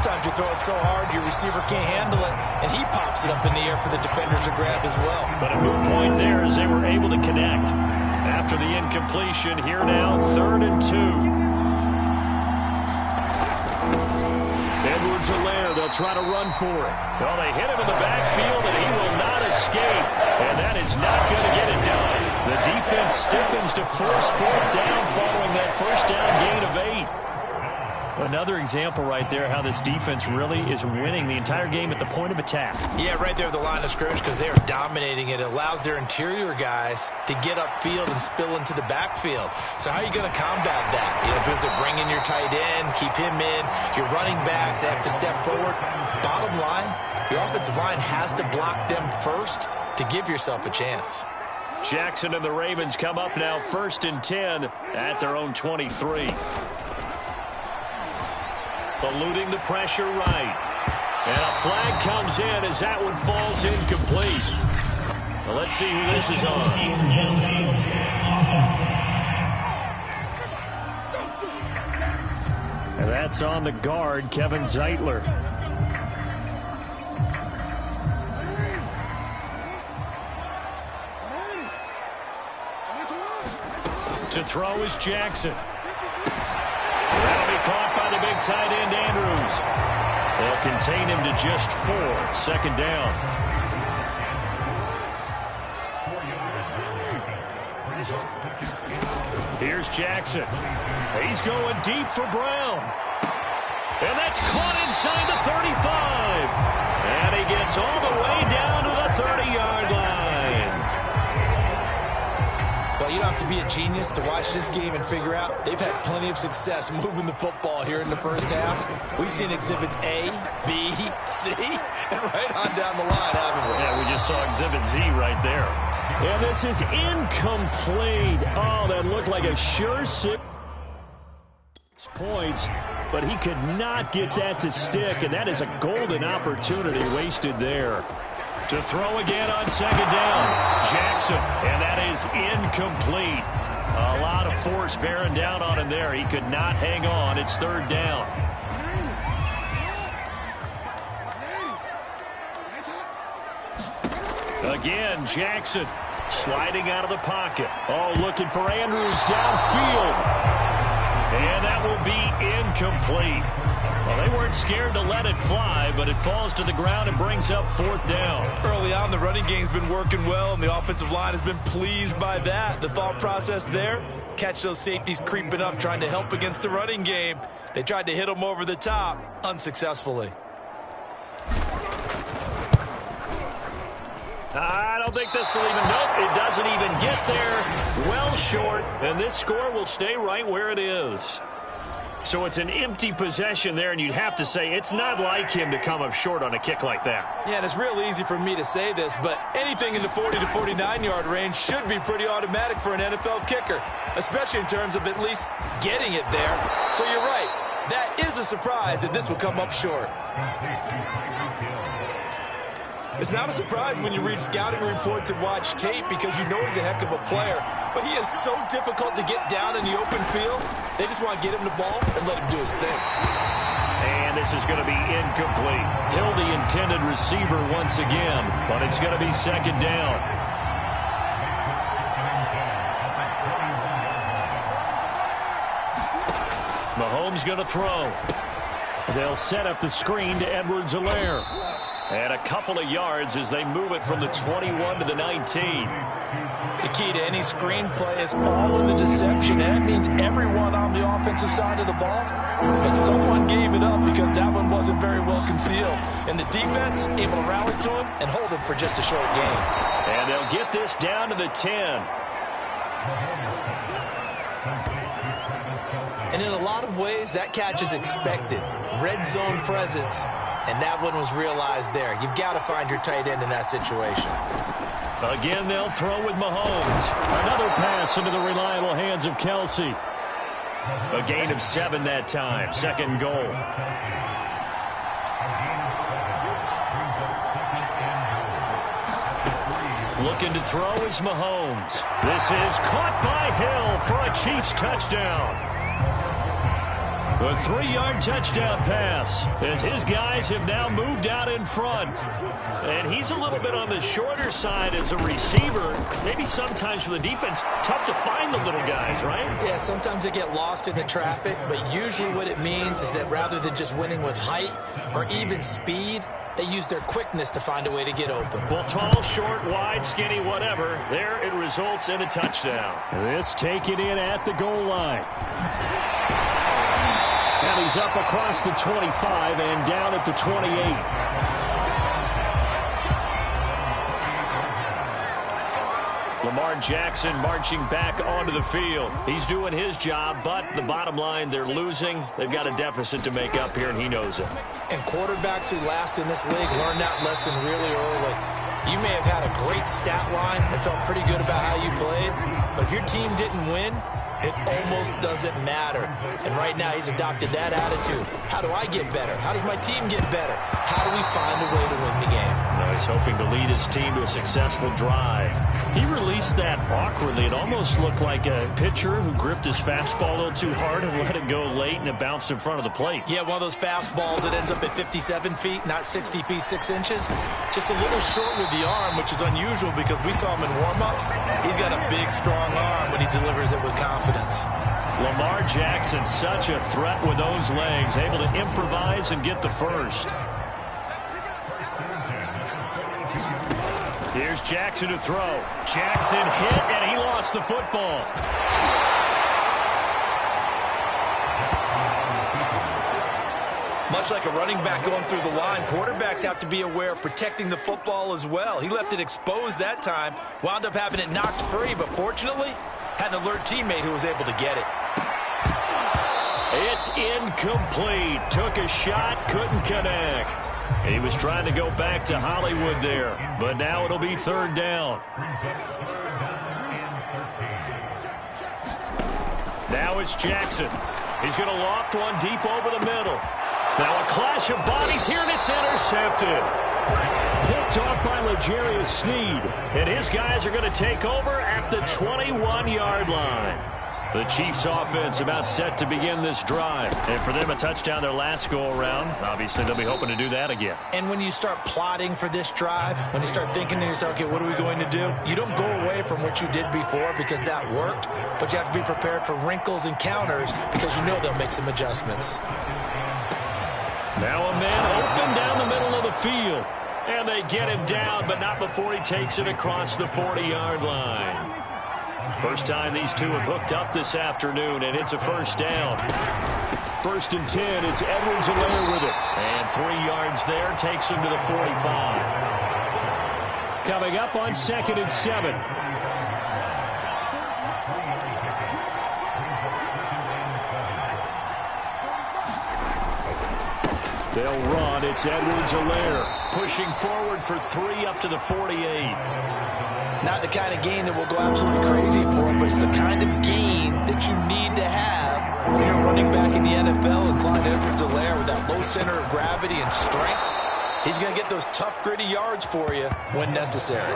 sometimes you throw it so hard your receiver can't handle it, and he pops it up in the air for the defenders to grab as well. But a moot point there as they were able to connect. After the incompletion, here now, 3rd and 2. Edwards-Helaire, they'll try to run for it. Well, they hit him in the backfield, and he will not escape. And that is not going to get it done. The defense stiffens to force 4th down following that first down gain of 8. Another example right there how this defense really is winning the entire game at the point of attack. Yeah, right there at the line of scrimmage because they are dominating it. It allows their interior guys to get upfield and spill into the backfield. So how are you going to combat that? You know, because they're bringing your tight end, keep him in, your running backs, they have to step forward. Bottom line, your offensive line has to block them first to give yourself a chance. Jackson and the Ravens come up now 1st and 10 at their own 23. Eluding the pressure right. And a flag comes in as that one falls incomplete. Well, let's see who this is on. And that's on the guard, Kevin Zeitler. To throw is Jackson. That'll be caught by the big tight end, Andrews. They'll contain him to just 4. 2nd down. Here's Jackson. He's going deep for Brown. And that's caught inside the 35. And he gets all the way down to the 30-yard line. Well, you don't have to be a genius to watch this game and figure out they've had plenty of success moving the football here in the first half. We've seen exhibits A, B, C, and right on down the line, haven't we? Yeah, we just saw exhibit Z right there. And this is incomplete. Oh, that looked like a sure 6 points, but he could not get that to stick, and that is a golden opportunity wasted there. To throw again on 2nd down, Jackson, and that is incomplete. A lot of force bearing down on him there. He could not hang on. It's 3rd down. Again, Jackson sliding out of the pocket. Oh, looking for Andrews downfield. And that will be incomplete. Well, they weren't scared to let it fly, but it falls to the ground and brings up 4th down. Early on, the running game's been working well, and the offensive line has been pleased by that. The thought process there, catch those safeties creeping up, trying to help against the running game. They tried to hit them over the top, unsuccessfully. I don't think this will even, nope, it doesn't even get there. Well short, and this score will stay right where it is. So it's an empty possession there, and you'd have to say it's not like him to come up short on a kick like that. Yeah, and it's real easy for me to say this, but anything in the 40 to 49-yard range should be pretty automatic for an NFL kicker, especially in terms of at least getting it there. So you're right. That is a surprise that this will come up short. It's not a surprise when you read scouting reports and watch tape because you know he's a heck of a player. But he is so difficult to get down in the open field. They just want to get him the ball and let him do his thing. And this is going to be incomplete. Hill the intended receiver once again, but it's going to be 2nd down. Mahomes going to throw. They'll set up the screen to Edwards-Helaire. And a couple of yards as they move it from the 21 to the 19. The key to any screenplay is all of the deception, and that means everyone on the offensive side of the ball. But someone gave it up because that one wasn't very well concealed. And the defense able to rally to him and hold him for just a short game. And they'll get this down to the 10. And in a lot of ways, that catch is expected. Red zone presence. And that one was realized there. You've got to find your tight end in that situation. Again, they'll throw with Mahomes. Another pass into the reliable hands of Kelsey. A gain of 7 that time. 2nd goal. Looking to throw is Mahomes. This is caught by Hill for a Chiefs touchdown. A 3-yard touchdown pass as his guys have now moved out in front. And he's a little bit on the shorter side as a receiver. Maybe sometimes for the defense, tough to find the little guys, right? Yeah, sometimes they get lost in the traffic, but usually what it means is that rather than just winning with height or even speed, they use their quickness to find a way to get open. Well, tall, short, wide, skinny, whatever. There it results in a touchdown. This taken in at the goal line. And he's up across the 25 and down at the 28. Lamar Jackson marching back onto the field. He's doing his job, but the bottom line, they're losing. They've got a deficit to make up here, and he knows it. And quarterbacks who last in this league learn that lesson really early. You may have had a great stat line and felt pretty good about how you played, but if your team didn't win, it almost doesn't matter. And right now he's adopted that attitude. How do I get better? How does my team get better? How do we find a way to win the game? He's hoping to lead his team to a successful drive. He released that awkwardly. It almost looked like a pitcher who gripped his fastball a little too hard and let it go late, and it bounced in front of the plate. Yeah, one of those fastballs that ends up at 57 feet, not 60 feet, 6 inches. Just a little short with the arm, which is unusual because we saw him in warm-ups. He's got a big, strong arm when he delivers it with confidence. Lamar Jackson, such a threat with those legs, able to improvise and get the first. Here's Jackson to throw. Jackson hit, and he lost the football. Much like a running back going through the line, quarterbacks have to be aware of protecting the football as well. He left it exposed that time, wound up having it knocked free, but fortunately, had an alert teammate who was able to get it. It's incomplete. Took a shot, couldn't connect. He was trying to go back to Hollywood there, but now it'll be third down. Now it's Jackson. He's going to loft one deep over the middle. Now a clash of bodies here, and it's intercepted. Picked off by L'Jarius Sneed, and his guys are going to take over at the 21-yard line. The Chiefs offense about set to begin this drive. And for them, a touchdown their last go-around. Obviously, they'll be hoping to do that again. And when you start plotting for this drive, when you start thinking to yourself, okay, what are we going to do? You don't go away from what you did before because that worked, but you have to be prepared for wrinkles and counters because you know they'll make some adjustments. Now a man open down the middle of the field. And they get him down, but not before he takes it across the 40-yard line. First time these two have hooked up this afternoon, and it's a first down. 1st and 10, it's Edwards-Helaire with it. And 3 yards there, takes him to the 45. Coming up on 2nd and 7. They'll run. It's Edwards-Helaire pushing forward for 3 up to the 48. Not the kind of gain that will go absolutely crazy for him, but it's the kind of gain that you need to have when you're running back in the NFL. And Clyde Edwards-Helaire with that low center of gravity and strength, he's going to get those tough, gritty yards for you when necessary.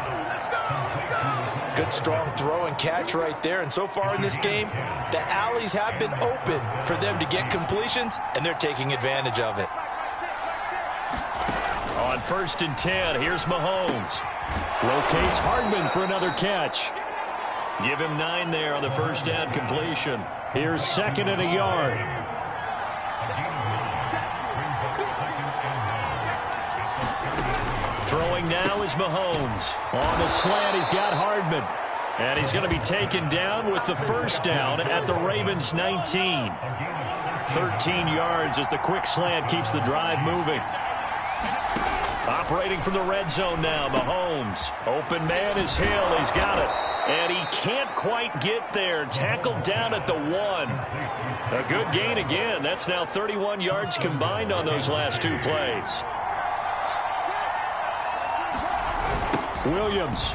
Good, strong throw and catch right there. And so far in this game, the alleys have been open for them to get completions, and they're taking advantage of it. On 1st and 10, here's Mahomes. Locates Hardman for another catch. Give him 9 there on the first down completion. Here's 2nd and a yard. Throwing now is Mahomes. On the slant, he's got Hardman. And he's going to be taken down with the first down at the Ravens' 19. 13 yards as the quick slant keeps the drive moving. Operating from the red zone now, Mahomes. Open man is Hill. He's got it. And he can't quite get there. Tackled down at the 1. A good gain again. That's now 31 yards combined on those last 2 plays. Williams.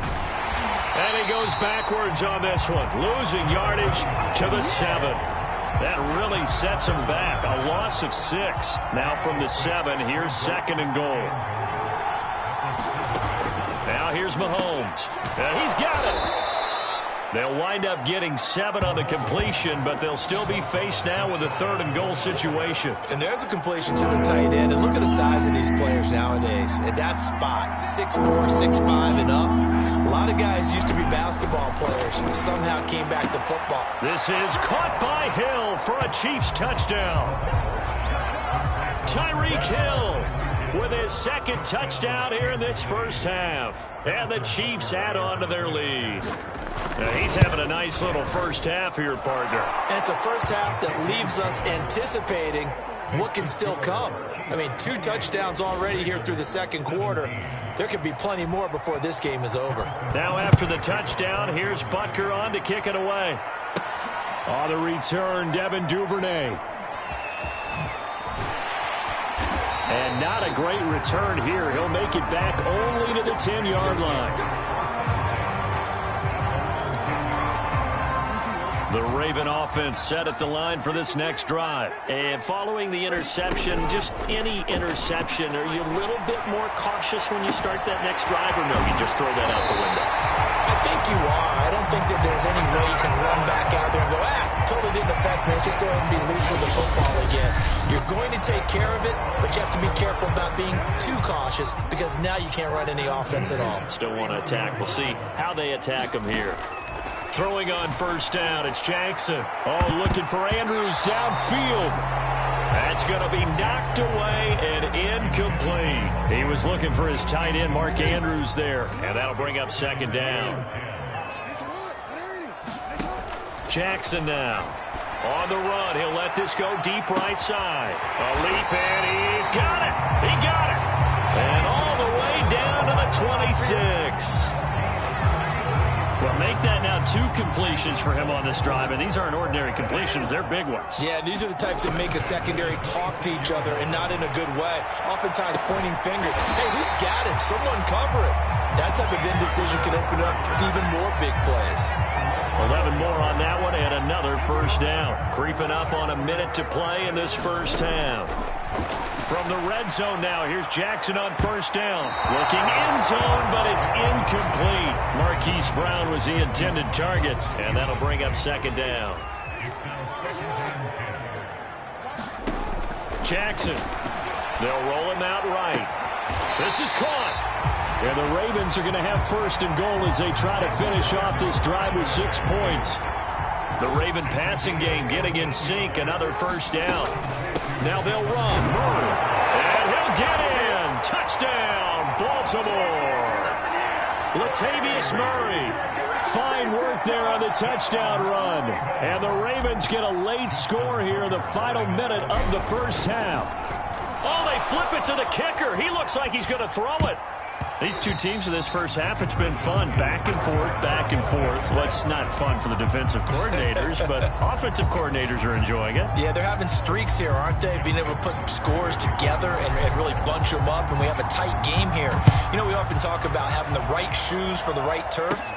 And he goes backwards on this one. Losing yardage to the 7. That really sets him back. A loss of 6. Now from the 7, here's 2nd and goal. Now here's Mahomes. And he's got it. They'll wind up getting 7 on the completion, but they'll still be faced now with a 3rd and goal situation. And there's a completion to the tight end. And look at the size of these players nowadays. At that spot, 6'4", 6'5", and up. A lot of guys used to be basketball players and somehow came back to football. This is caught by Hill for a Chiefs touchdown. Tyreek Hill with his 2nd touchdown here in this first half. And the Chiefs add on to their lead. Now he's having a nice little first half here, partner. And it's a first half that leaves us anticipating what can still come. I mean, 2 touchdowns already here through the 2nd quarter. There could be plenty more before this game is over. Now after the touchdown, here's Butker on to kick it away. On the return, Devin Duvernay. And not a great return here. He'll make it back only to the 10-yard line. The Raven offense set at the line for this next drive. And following the interception, just any interception, are you a little bit more cautious when you start that next drive, or no, you just throw that out the window? I think you are. I don't think that there's any way you can run back out there and go, totally didn't affect me. Let's just go ahead and be loose with the football again. You're going to take care of it, but you have to be careful about being too cautious because now you can't run any offense at all. Still want to attack. We'll see how they attack them here. Throwing on first down, it's Jackson. Oh, looking for Andrews downfield. That's going to be knocked away and incomplete. He was looking for his tight end, Mark Andrews, there. And that'll bring up 2nd down. Jackson now. On the run, he'll let this go deep right side. A leap, and he's got it. He got it. And all the way down to the 26. Well, make that now 2 completions for him on this drive, and these aren't ordinary completions. They're big ones. Yeah, these are the types that make a secondary talk to each other and not in a good way. Oftentimes pointing fingers. Hey, who's got it? Someone cover it. That type of indecision can open up even more big plays. 11 more on that one, and another first down. Creeping up on a minute to play in this first half. From the red zone now, here's Jackson on first down. Looking end zone, but it's incomplete. Marquise Brown was the intended target, and that'll bring up 2nd down. Jackson. They'll roll him out right. This is caught. And the Ravens are going to have 1st and goal as they try to finish off this drive with 6 points. The Raven passing game getting in sync. Another first down. Now they'll run. Murray. And he'll get in. Touchdown, Baltimore. Latavius Murray. Fine work there on the touchdown run. And the Ravens get a late score here in the final minute of the first half. Oh, they flip it to the kicker. He looks like he's going to throw it. These two teams in this first half, it's been fun. Back and forth, back and forth. Well, it's not fun for the defensive coordinators, but offensive coordinators are enjoying it. Yeah, they're having streaks here, aren't they? Being able to put scores together and really bunch them up, and we have a tight game here. You know, we often talk about having the right shoes for the right turf.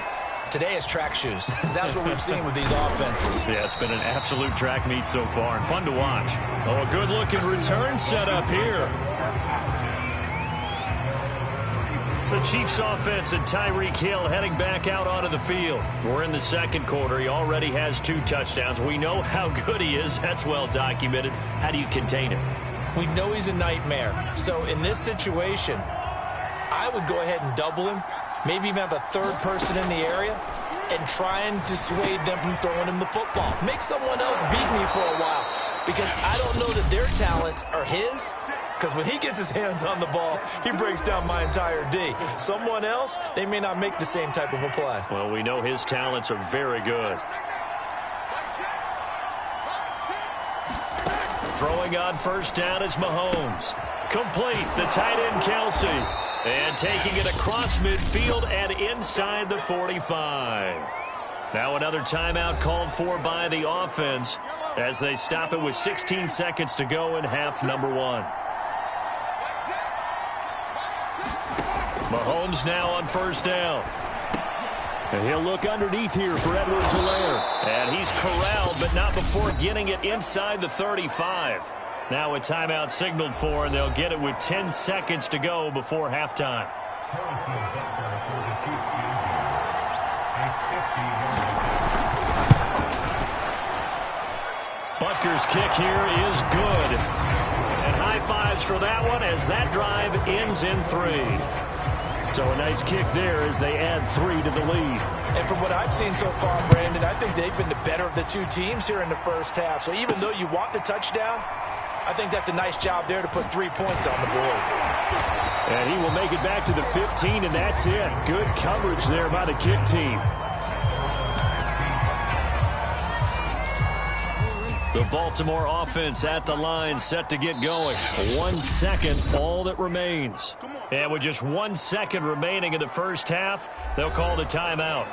Today is track shoes. That's what we've seen with these offenses. Yeah, it's been an absolute track meet so far, and fun to watch. Oh, a good-looking return set up here. The Chiefs offense and Tyreek Hill heading back out onto the field. We're in the 2nd quarter. He already has 2 touchdowns. We know how good he is. That's well documented. How do you contain him? We know he's a nightmare. So in this situation, I would go ahead and double him. Maybe even have a 3rd person in the area and try and dissuade them from throwing him the football. Make someone else beat me for a while because I don't know that their talents are his. Because when he gets his hands on the ball, he breaks down my entire D. Someone else, they may not make the same type of a play. Well, we know his talents are very good. Throwing on first down is Mahomes. Complete, the tight end Kelsey. And taking it across midfield and inside the 45. Now another timeout called for by the offense as they stop it with 16 seconds to go in half number 1. Mahomes now on first down. And he'll look underneath here for Edwards-Helaire. And he's corralled, but not before getting it inside the 35. Now a timeout signaled for, and they'll get it with 10 seconds to go before halftime. Butker's kick here is good. And high fives for that one as that drive ends in 3. So a nice kick there as they add 3 to the lead. And from what I've seen so far, Brandon, I think they've been the better of the two teams here in the first half. So even though you want the touchdown, I think that's a nice job there to put 3 points on the board. And he will make it back to the 15, and that's it. Good coverage there by the kick team. The Baltimore offense at the line, set to get going. 1 second, all that remains. And with just 1 second remaining in the first half, they'll call the timeout.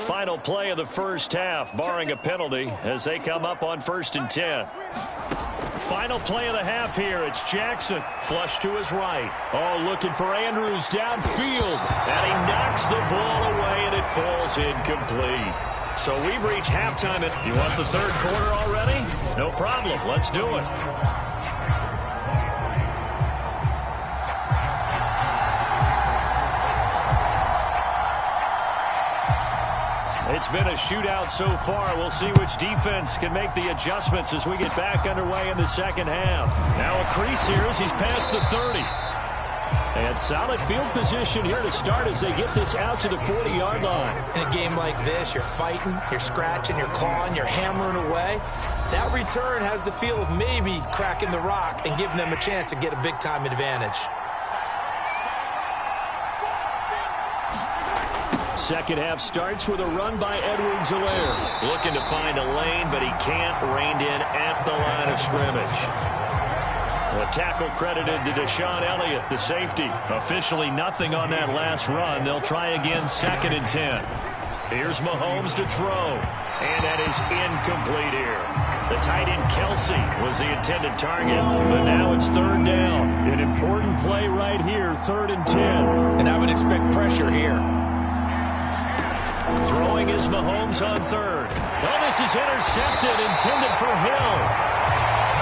Final play of the first half, barring a penalty, as they come up on 1st and 10. Final play of the half here. It's Jackson, flush to his right. Oh, looking for Andrews downfield. And he knocks the ball away, and it falls incomplete. So we've reached halftime. You want the third quarter already? No problem. Let's do it. It's been a shootout so far. We'll see which defense can make the adjustments as we get back underway in the second half. Now a crease here as he's past the 30. And solid field position here to start as they get this out to the 40-yard line. In a game like this, you're fighting, you're scratching, you're clawing, you're hammering away. That return has the feel of maybe cracking the rock and giving them a chance to get a big-time advantage. Second half starts with a run by Edwards-Helaire. Looking to find a lane, but he can't. Reined in at the line of scrimmage. A tackle credited to Deshaun Elliott, the safety. Officially nothing on that last run. They'll try again 2nd and 10. Here's Mahomes to throw. And that is incomplete here. The tight end Kelsey was the intended target, but now it's 3rd down. An important play right here, 3rd and 10. And I would expect pressure here. Throwing is Mahomes on 3rd. Oh, this is intercepted, intended for Hill.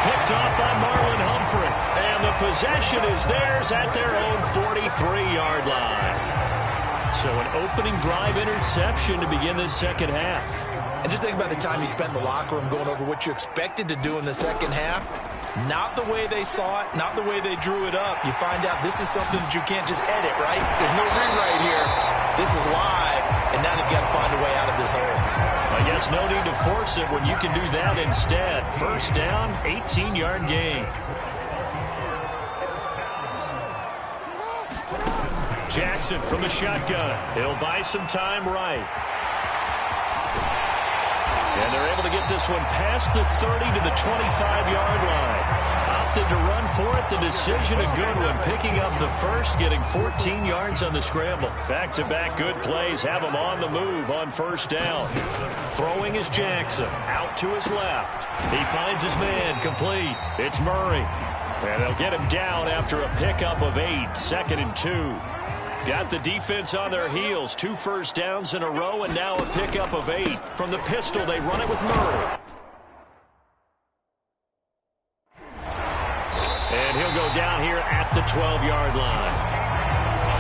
Picked off by Marlon Humphrey. And the possession is theirs at their own 43-yard line. So an opening drive interception to begin this second half. And just think about the time you spent in the locker room going over what you expected to do in the second half. Not the way they saw it, not the way they drew it up. You find out this is something that you can't just edit, right? There's no rewrite here. This is live, and now they've got to find a way out of this hole. I guess no need to force it when you can do that instead. 1st down, 18-yard gain. Jackson from the shotgun. He'll buy some time right. And they're able to get this one past the 30 to the 25-yard line. Opted to run for it. The decision a good one. Picking up the first, getting 14 yards on the scramble. Back-to-back good plays have him on the move on 1st down. Throwing is Jackson. Out to his left. He finds his man complete. It's Murray. And they'll get him down after a pickup of 8. 2nd and 2. Got the defense on their heels. 2 first downs in a row, and now a pickup of 8. From the pistol, they run it with Murray. And he'll go down here at the 12-yard line.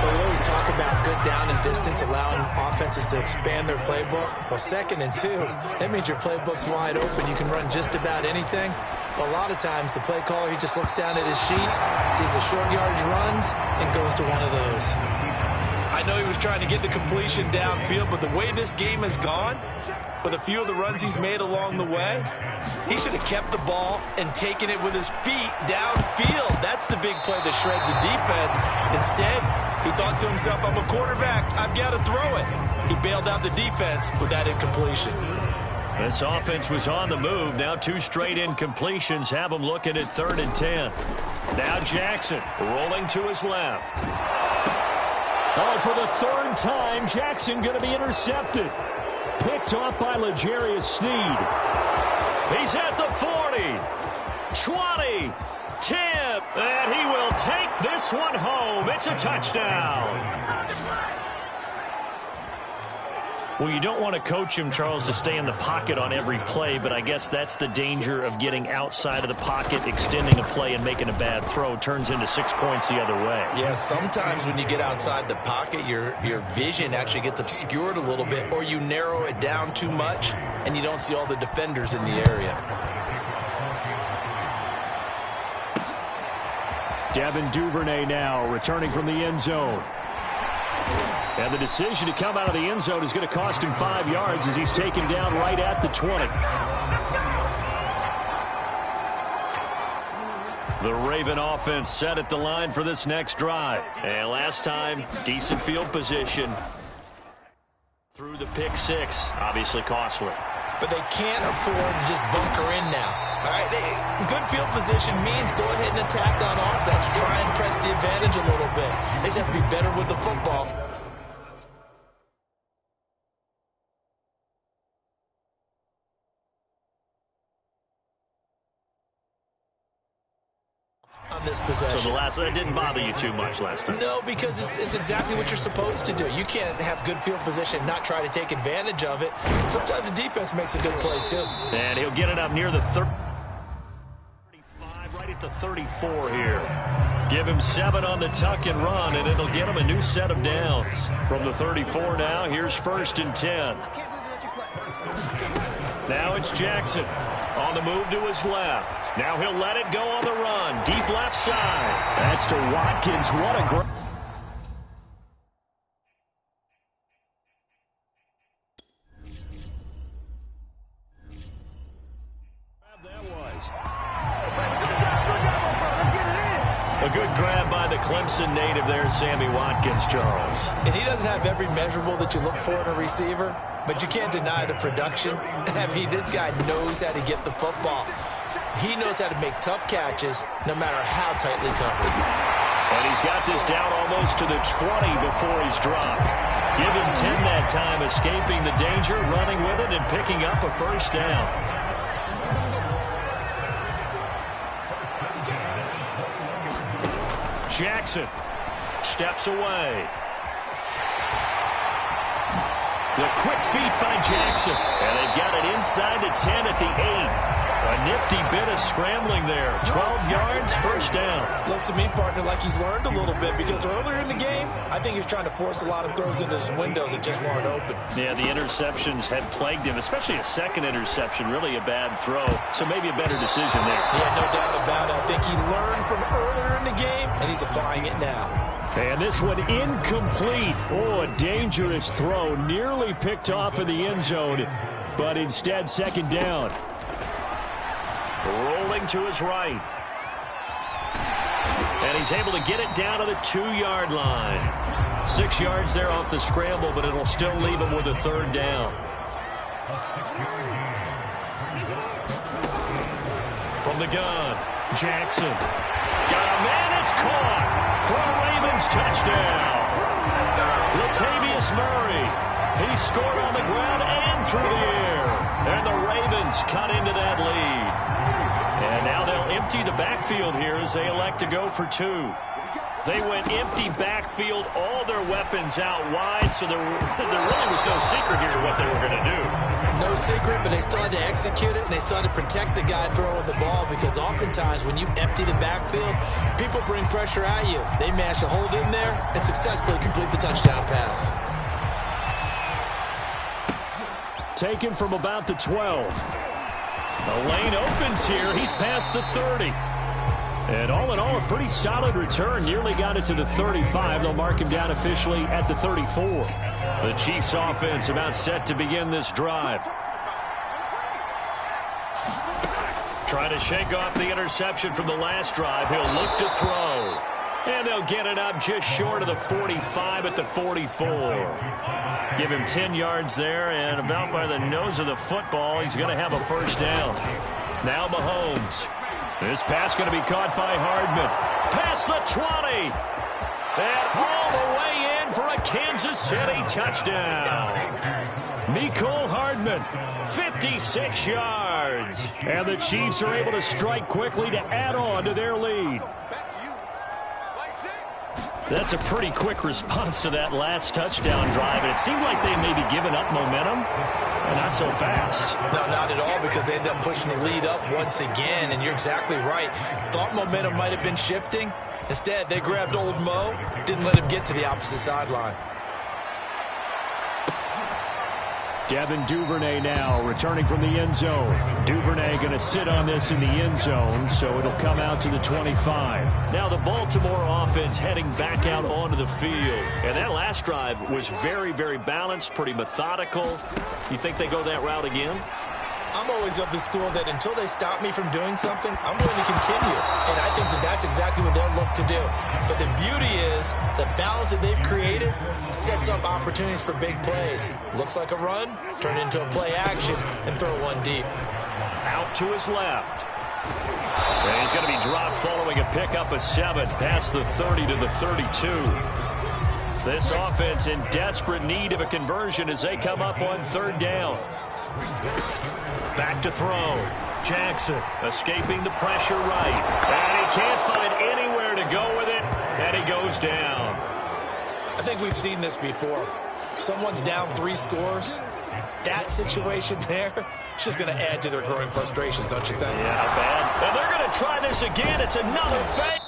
Well, we always talk about good down and distance, allowing offenses to expand their playbook. Well, 2nd and 2, that means your playbook's wide open. You can run just about anything. But a lot of times, the play caller, he just looks down at his sheet, sees the short yardage runs, and goes to one of those. I know he was trying to get the completion downfield, but the way this game has gone, with a few of the runs he's made along the way, he should have kept the ball and taken it with his feet downfield. That's the big play that shreds the defense. Instead, he thought to himself, I'm a quarterback, I've got to throw it. He bailed out the defense with that incompletion. This offense was on the move. Now 2 straight incompletions have them looking at 3rd and 10. Now Jackson rolling to his left. Oh, for the 3rd time, Jackson going to be intercepted. Picked off by L'Jarius Sneed. He's at the 40, 20, 10, and he will take this one home. It's a touchdown. Well, you don't want to coach him, Charles, to stay in the pocket on every play, but I guess that's the danger of getting outside of the pocket, extending a play, and making a bad throw. Turns into 6 points the other way. Yeah, sometimes when you get outside the pocket, your vision actually gets obscured a little bit, or you narrow it down too much, and you don't see all the defenders in the area. Devin Duvernay now returning from the end zone. And the decision to come out of the end zone is going to cost him 5 yards as he's taken down right at the 20. The Raven offense set at the line for this next drive. And last time, decent field position. Through the pick six, obviously costly. But they can't afford to just bunker in now. All right, good field position means go ahead and attack on offense. Try and press the advantage a little bit. They just have to be better with the football. On this possession. So that didn't bother you too much last time? No, because it's exactly what you're supposed to do. You can't have good field position and not try to take advantage of it. Sometimes the defense makes a good play, too. And he'll get it up near the 35, right at the 34 here. Give him 7 on the tuck and run, and it'll get him a new set of downs. From the 34 now, here's 1st and 10. Now it's Jackson on the move to his left. Now he'll let it go on the run. Deep left side. That's to Watkins. What a great... A good grab by the Clemson native there, Sammy Watkins, Charles. And he doesn't have every measurable that you look for in a receiver, but you can't deny the production. I mean, this guy knows how to get the football. He knows how to make tough catches, no matter how tightly covered. And he's got this down almost to the 20 before he's dropped. Give him 10 that time, escaping the danger, running with it, and picking up a 1st down. Jackson steps away. The quick feet by Jackson. And they've got it inside the 10 at the 8. A nifty bit of scrambling there. 12 yards, 1st down. Looks to me, partner, like he's learned a little bit, because earlier in the game, I think he was trying to force a lot of throws into some windows that just weren't open. Yeah, the interceptions had plagued him, especially a second interception, really a bad throw. So maybe a better decision there. Yeah, no doubt about it. I think he learned from earlier in the game, and he's applying it now. And this one incomplete. Oh, a dangerous throw. Nearly picked off in the end zone, but instead 2nd down. Rolling to his right. And he's able to get it down to the 2-yard line. 6 yards there off the scramble, but it'll still leave him with a 3rd down. From the gun, Jackson. Got a man, it's caught for a Ravens touchdown. Latavius Murray. He scored on the ground and through the air. And the Ravens cut into that lead. And now they'll empty the backfield here as they elect to go for 2. They went empty backfield, all their weapons out wide, so there really was no secret here to what they were going to do. No secret, but they still had to execute it, and they still had to protect the guy throwing the ball, because oftentimes when you empty the backfield, people bring pressure at you. They managed to hold in there and successfully complete the touchdown pass. Taken from about the 12. The lane opens here. He's past the 30. And all in all, a pretty solid return. Nearly got it to the 35. They'll mark him down officially at the 34. The Chiefs offense about set to begin this drive. Trying to shake off the interception from the last drive. He'll look to throw. And they'll get it up just short of the 45 at the 44. Give him 10 yards there, and about by the nose of the football, he's going to have a 1st down. Now Mahomes. This pass going to be caught by Hardman. Past the 20. And all the way in for a Kansas City touchdown. Mecole Hardman, 56 yards. And the Chiefs are able to strike quickly to add on to their lead. That's a pretty quick response to that last touchdown drive. And it seemed like they maybe given up momentum. And not so fast. No, not at all, because they end up pushing the lead up once again. And you're exactly right. Thought momentum might have been shifting. Instead, they grabbed old Mo, didn't let him get to the opposite sideline. Devin Duvernay now returning from the end zone. Duvernay going to sit on this in the end zone, so it'll come out to the 25. Now the Baltimore offense heading back out onto the field. And that last drive was very, very balanced, pretty methodical. You think they go that route again? I'm always of the school that until they stop me from doing something, I'm going to continue. And I think that that's exactly what they'll look to do. But the beauty is the balance that they've created sets up opportunities for big plays. Looks like a run, turn into a play action, and throw one deep. Out to his left. And he's going to be dropped following a pickup of 7 past the 30 to the 32. This offense in desperate need of a conversion as they come up on 3rd down. Back to throw. Jackson escaping the pressure right. And he can't find anywhere to go with it. And he goes down. I think we've seen this before. Someone's down 3 scores. That situation there, it's just going to add to their growing frustrations, don't you think? Yeah, not bad. And they're going to try this again. It's another fake.